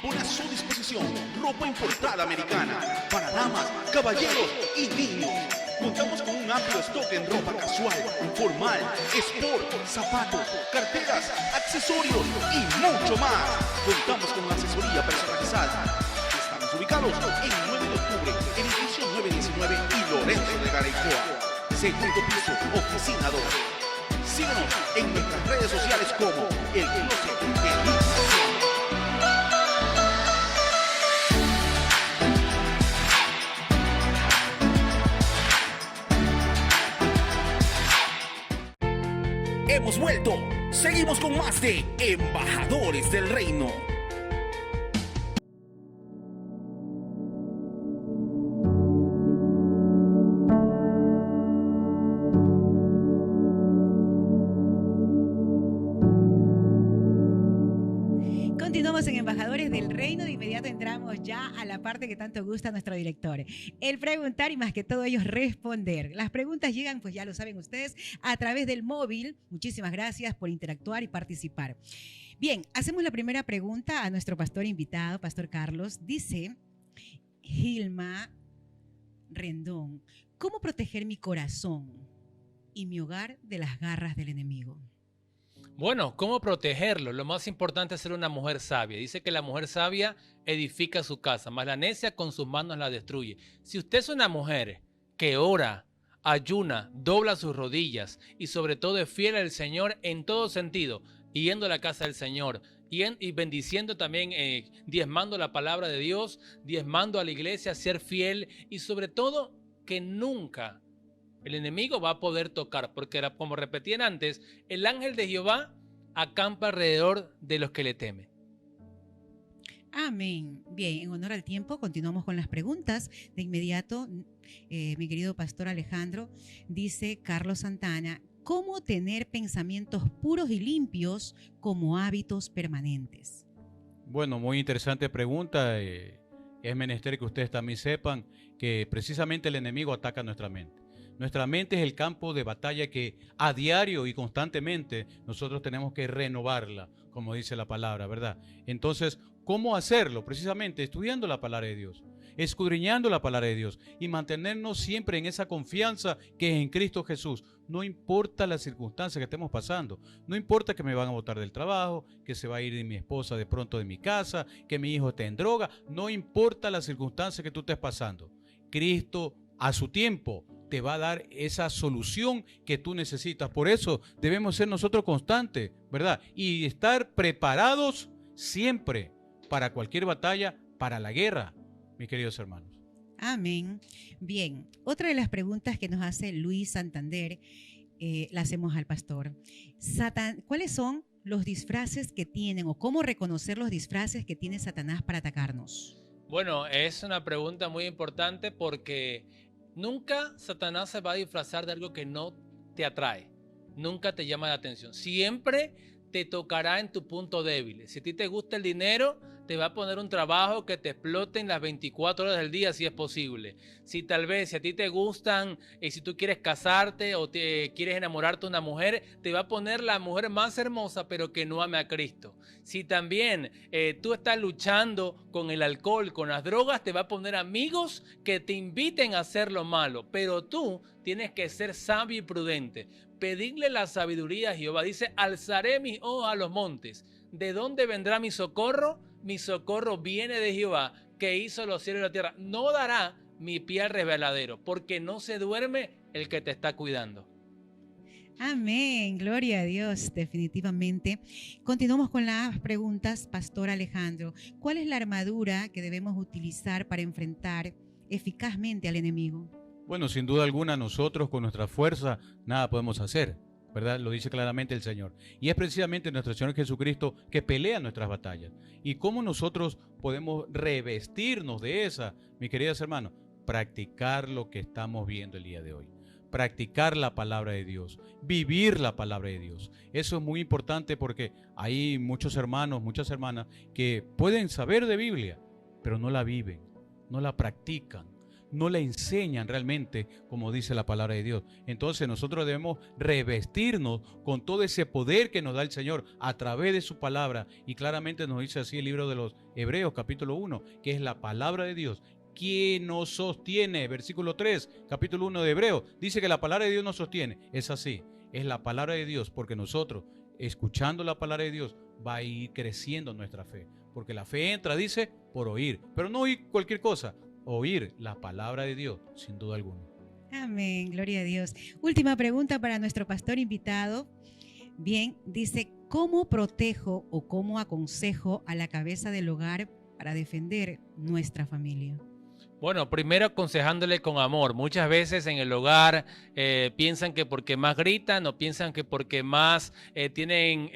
pone a su disposición ropa importada americana para damas, caballeros y niños. Contamos con un amplio stock en ropa casual, formal, sport, zapatos, carteras, accesorios y mucho más. Contamos con asesoría personalizada. Estamos ubicados en 9 de octubre, edificio 919 y Lorenzo de Garaycoa. Segundo piso, oficina 2. Síguenos en nuestras redes sociales como El Closet de Luis Sisión. hemos vuelto. Seguimos con más de Embajadores del Reino. Continuamos en Embajadores del Reino. De inmediato entramos ya a la parte que tanto gusta a nuestro director. El preguntar y más que todo ellos responder. Las preguntas llegan, pues ya lo saben ustedes, a través del móvil. Muchísimas gracias por interactuar y participar. Bien, hacemos la primera pregunta a nuestro pastor invitado, Pastor Carlos. Dice Gilma Rendón, ¿cómo proteger mi corazón y mi hogar de las garras del enemigo? Bueno, ¿cómo protegerlo? Lo más importante es ser una mujer sabia. Dice que la mujer sabia edifica su casa, mas la necia con sus manos la destruye. Si usted es una mujer que ora, ayuna, dobla sus rodillas y sobre todo es fiel al Señor en todo sentido, yendo a la casa del Señor y bendiciendo también, diezmando la palabra de Dios, diezmando a la iglesia, ser fiel y sobre todo que nunca el enemigo va a poder tocar, porque como repetían antes, el ángel de Jehová acampa alrededor de los que le temen. Amén. Bien, en honor al tiempo, continuamos con las preguntas. De inmediato, mi querido pastor Alejandro, dice Carlos Santana, ¿cómo tener pensamientos puros y limpios como hábitos permanentes? Bueno, muy interesante pregunta. Es menester que ustedes también sepan que precisamente el enemigo ataca nuestra mente. Nuestra mente es el campo de batalla que a diario y constantemente nosotros tenemos que renovarla, como dice la palabra, ¿verdad? Entonces, ¿cómo hacerlo? Precisamente estudiando la palabra de Dios, escudriñando la palabra de Dios y mantenernos siempre en esa confianza que es en Cristo Jesús. No importa la circunstancia que estemos pasando, no importa que me van a botar del trabajo, que se va a ir mi esposa de pronto de mi casa, que mi hijo esté en droga, no importa la circunstancia que tú estés pasando. Cristo a su tiempo te va a dar esa solución que tú necesitas. Por eso debemos ser nosotros constantes, ¿verdad? Y estar preparados siempre para cualquier batalla, para la guerra, mis queridos hermanos. Amén. Bien, otra de las preguntas que nos hace Luis Santander, la hacemos al pastor. ¿Cuáles son los disfraces que tienen o cómo reconocer los disfraces que tiene Satanás para atacarnos? Bueno, es una pregunta muy importante porque nunca Satanás se va a disfrazar de algo que no te atrae, nunca te llama la atención. Siempre te tocará en tu punto débil. Si a ti te gusta el dinero, te va a poner un trabajo que te explote en las 24 horas del día si es posible. Si a ti te gustan, si tú quieres casarte o te quieres enamorarte de una mujer, te va a poner la mujer más hermosa pero que no ame a Cristo. Si también tú estás luchando con el alcohol, con las drogas, te va a poner amigos que te inviten a hacer lo malo. Pero tú tienes que ser sabio y prudente. Pedirle la sabiduría a Jehová. Dice, alzaré mis ojos a los montes. ¿De dónde vendrá mi socorro? Mi socorro viene de Jehová, que hizo los cielos y la tierra. No dará mi pie al resbaladero, porque no se duerme el que te está cuidando. Amén, gloria a Dios, definitivamente. Continuamos con las preguntas, Pastor Alejandro. ¿Cuál es la armadura que debemos utilizar para enfrentar eficazmente al enemigo? Bueno, sin duda alguna nosotros con nuestra fuerza nada podemos hacer, ¿verdad? Lo dice claramente el Señor. Y es precisamente nuestro Señor Jesucristo que pelea nuestras batallas. ¿Y cómo nosotros podemos revestirnos de esa, mis queridos hermanos? Practicar lo que estamos viendo el día de hoy. Practicar la palabra de Dios, vivir la palabra de Dios. Eso es muy importante porque hay muchos hermanos, muchas hermanas que pueden saber de Biblia, pero no la viven, no la practican, no la enseñan realmente como dice la palabra de Dios. Entonces nosotros debemos revestirnos con todo ese poder que nos da el Señor a través de su palabra. Y claramente nos dice así el libro de los Hebreos capítulo 1, que es la palabra de Dios quien nos sostiene. Versículo 3, capítulo 1 de Hebreos, dice que la palabra de Dios nos sostiene. Es así, es la palabra de Dios, porque nosotros, escuchando la palabra de Dios, va a ir creciendo nuestra fe. Porque la fe entra, dice, por oír. Pero no oír cualquier cosa, oír la palabra de Dios, sin duda alguna. Amén, gloria a Dios. Última pregunta para nuestro pastor invitado. Bien, dice, ¿cómo protejo o cómo aconsejo a la cabeza del hogar para defender nuestra familia? Bueno, primero aconsejándole con amor. Muchas veces en el hogar piensan que porque más gritan o piensan que porque más tienen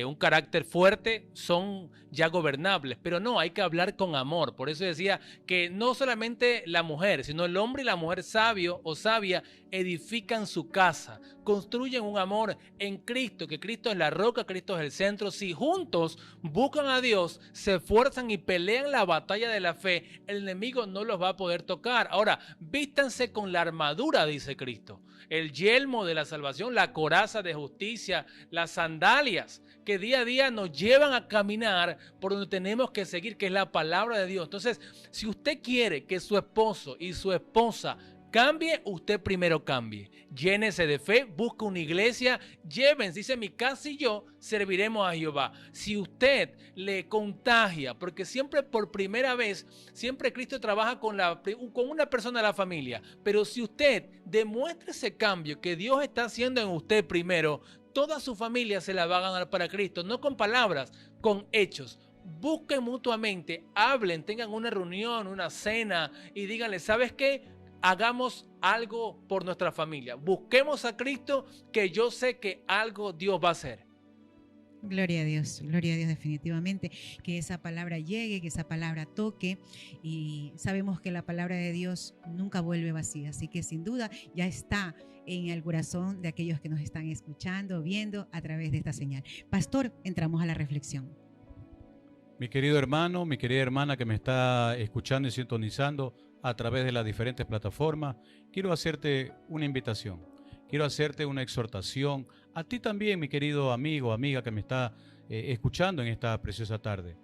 un carácter fuerte son ya gobernables. Pero no, hay que hablar con amor. Por eso decía que no solamente la mujer, sino el hombre y la mujer sabio o sabia edifican su casa, construyen un amor en Cristo, que Cristo es la roca, Cristo es el centro. Si juntos buscan a Dios, se esfuerzan y pelean la batalla de la fe, el enemigo no los va a poder tocar. Ahora, vístanse con la armadura, dice Cristo, el yelmo de la salvación, la coraza de justicia, las sandalias que día a día nos llevan a caminar por donde tenemos que seguir, que es la palabra de Dios. Entonces, si usted quiere que su esposo y su esposa cambie, usted primero cambie. Llénese de fe, busque una iglesia, llévense, dice, mi casa y yo serviremos a Jehová. Si usted le contagia, porque siempre por primera vez, siempre Cristo trabaja con una persona de la familia, pero si usted demuestra ese cambio que Dios está haciendo en usted primero, toda su familia se la va a ganar para Cristo, no con palabras, con hechos. Busquen mutuamente, hablen, tengan una reunión, una cena y díganle, ¿sabes qué? Hagamos algo por nuestra familia. Busquemos a Cristo, que yo sé que algo Dios va a hacer. Gloria a Dios definitivamente, que esa palabra llegue, que esa palabra toque, y sabemos que la palabra de Dios nunca vuelve vacía, así que sin duda ya está en el corazón de aquellos que nos están escuchando, viendo a través de esta señal. Pastor, entramos a la reflexión. Mi querido hermano, mi querida hermana que me está escuchando y sintonizando a través de las diferentes plataformas, quiero hacerte una invitación, quiero hacerte una exhortación a ti también, mi querido amigo, amiga que me está escuchando en esta preciosa tarde.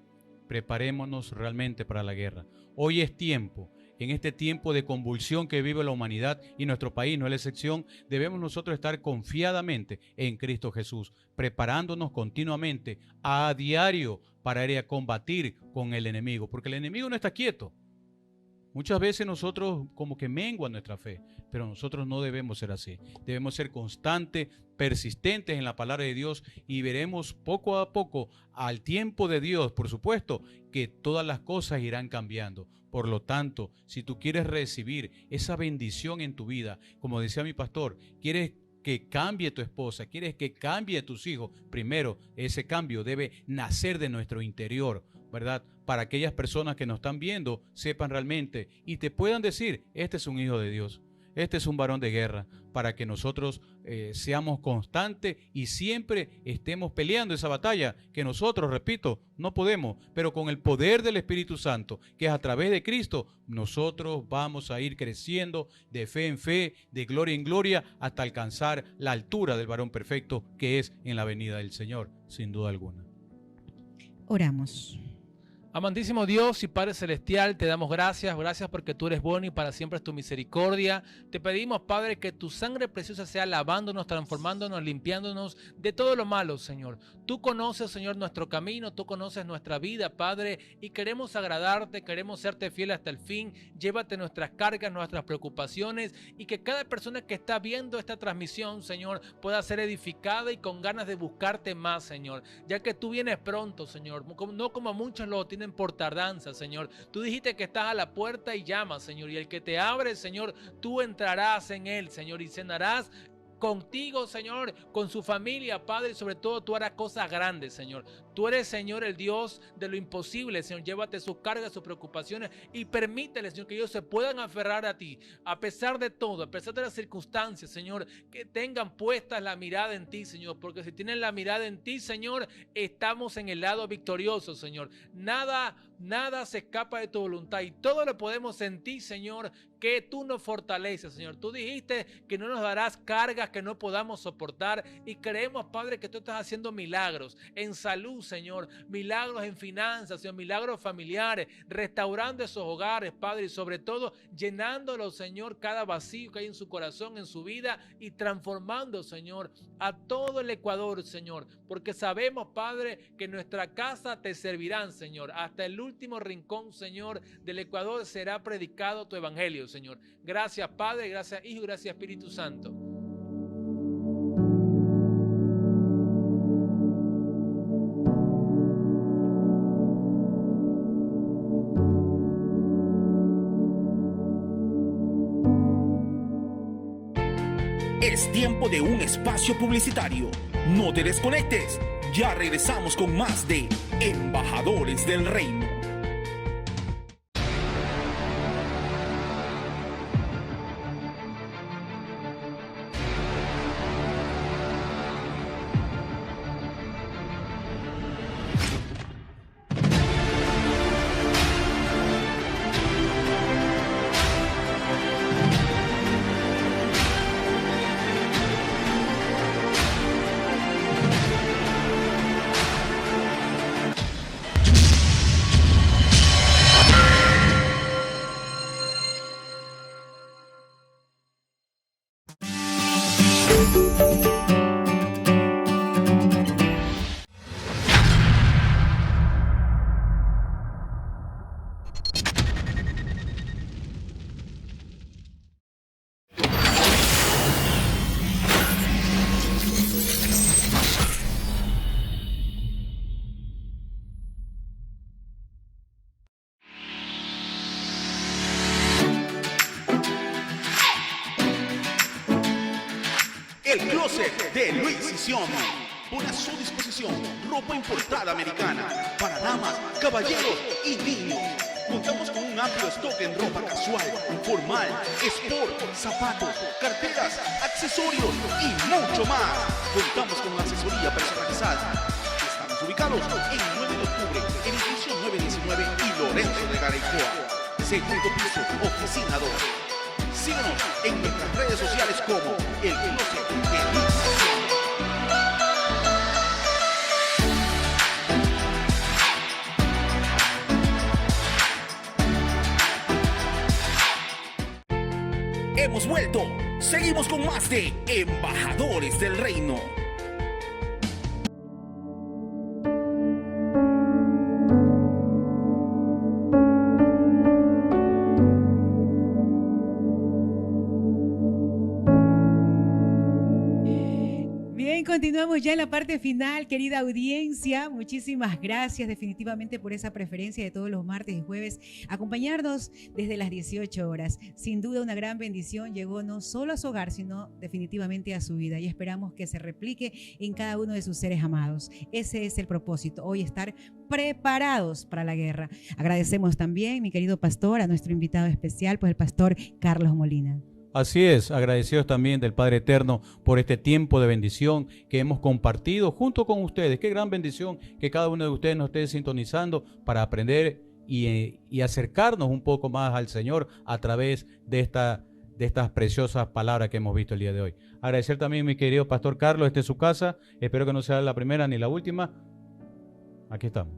Preparémonos realmente para la guerra. Hoy es tiempo, en este tiempo de convulsión que vive la humanidad y nuestro país no es la excepción, debemos nosotros estar confiadamente en Cristo Jesús, preparándonos continuamente a diario para ir a combatir con el enemigo, porque el enemigo no está quieto. Muchas veces nosotros como que mengua nuestra fe, pero nosotros no debemos ser así. Debemos ser constantes, persistentes en la palabra de Dios y veremos poco a poco, al tiempo de Dios, por supuesto, que todas las cosas irán cambiando. Por lo tanto, si tú quieres recibir esa bendición en tu vida, como decía mi pastor, quieres que cambie tu esposa, quieres que cambie tus hijos, primero ese cambio debe nacer de nuestro interior, ¿verdad? Para aquellas personas que nos están viendo, sepan realmente y te puedan decir, este es un hijo de Dios, este es un varón de guerra, para que nosotros seamos constantes y siempre estemos peleando esa batalla que nosotros, repito, no podemos, pero con el poder del Espíritu Santo, que es a través de Cristo, nosotros vamos a ir creciendo de fe en fe, de gloria en gloria, hasta alcanzar la altura del varón perfecto que es en la venida del Señor, sin duda alguna. Oramos. Amantísimo Dios y Padre Celestial, te damos gracias porque tú eres bueno y para siempre es tu misericordia. Te pedimos, Padre, que tu sangre preciosa sea lavándonos, transformándonos, limpiándonos de todo lo malo, Señor. Tú conoces, Señor, nuestro camino, tú conoces nuestra vida, Padre, y queremos agradarte, queremos serte fiel hasta el fin. Llévate nuestras cargas, nuestras preocupaciones y que cada persona que está viendo esta transmisión, Señor, pueda ser edificada y con ganas de buscarte más, Señor, ya que tú vienes pronto, Señor, no como muchos lo tienen por tardanza, Señor. Tú dijiste que estás a la puerta y llamas, Señor, y el que te abre, Señor, tú entrarás en él, Señor, y cenarás contigo, Señor, con su familia, Padre, y sobre todo tú harás cosas grandes, Señor. Tú eres, Señor, el Dios de lo imposible, Señor. Llévate sus cargas, sus preocupaciones y permítele, Señor, que ellos se puedan aferrar a ti, a pesar de todo, a pesar de las circunstancias, Señor, que tengan puesta la mirada en ti, Señor, porque si tienen la mirada en ti, Señor, estamos en el lado victorioso, Señor. Nada se escapa de tu voluntad y todo lo podemos en ti, Señor, que tú nos fortaleces, Señor. Tú dijiste que no nos darás cargas que no podamos soportar y creemos, Padre, que tú estás haciendo milagros en salud, Señor, milagros en finanzas, Señor, milagros familiares, restaurando esos hogares, Padre, y sobre todo llenándolos, Señor, cada vacío que hay en su corazón, en su vida y transformando, Señor, a todo el Ecuador, Señor, porque sabemos, Padre, que nuestra casa te servirán, Señor, hasta el último rincón, Señor, del Ecuador será predicado tu evangelio, Señor. Gracias, Padre, gracias, Hijo, gracias, Espíritu Santo. Es tiempo de un espacio publicitario. No te desconectes. Ya regresamos con más de Embajadores del Reino. El closet de Luis y Xiaomi pone a su disposición ropa importada americana para damas, caballeros y niños. Contamos con un amplio stock en ropa casual, formal, sport, zapatos, carteras, accesorios y mucho más. Contamos con asesoría personalizada. Estamos ubicados en 9 de octubre, en edificio 919 y Lorenzo de Garaycoa. Segundo piso, oficina 2. Síguenos en nuestras redes sociales como El Closet de Luis. Hemos vuelto. Seguimos con más de Embajadores del Reino. Continuamos ya en la parte final, querida audiencia. Muchísimas gracias definitivamente por esa preferencia de todos los martes y jueves acompañarnos desde las 18 horas. Sin duda una gran bendición llegó no solo a su hogar, sino definitivamente a su vida, y esperamos que se replique en cada uno de sus seres amados. Ese es el propósito, hoy estar preparados para la guerra. Agradecemos también, mi querido pastor, a nuestro invitado especial, pues el pastor Carlos Molina. Así es, agradecidos también del Padre Eterno por este tiempo de bendición que hemos compartido junto con ustedes. Qué gran bendición que cada uno de ustedes nos esté sintonizando para aprender y acercarnos un poco más al Señor a través de estas preciosas palabras que hemos visto el día de hoy. Agradecer también, mi querido Pastor Carlos, esta es su casa. Espero que no sea la primera ni la última. Aquí estamos.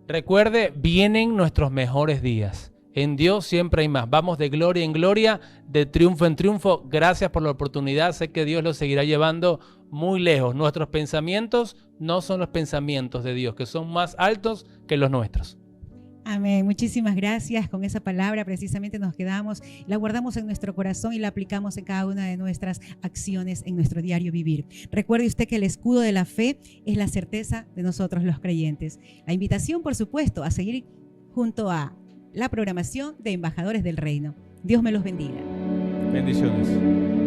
Recuerde, vienen nuestros mejores días. En Dios siempre hay más. Vamos de gloria en gloria, de triunfo en triunfo. Gracias por la oportunidad. Sé que Dios los seguirá llevando muy lejos. Nuestros pensamientos no son los pensamientos de Dios, que son más altos que los nuestros. Amén. Muchísimas gracias. Con esa palabra precisamente nos quedamos, la guardamos en nuestro corazón y la aplicamos en cada una de nuestras acciones en nuestro diario vivir. Recuerde usted que el escudo de la fe es la certeza de nosotros los creyentes. La invitación, por supuesto, a seguir junto a la programación de Embajadores del Reino. Dios me los bendiga. Bendiciones.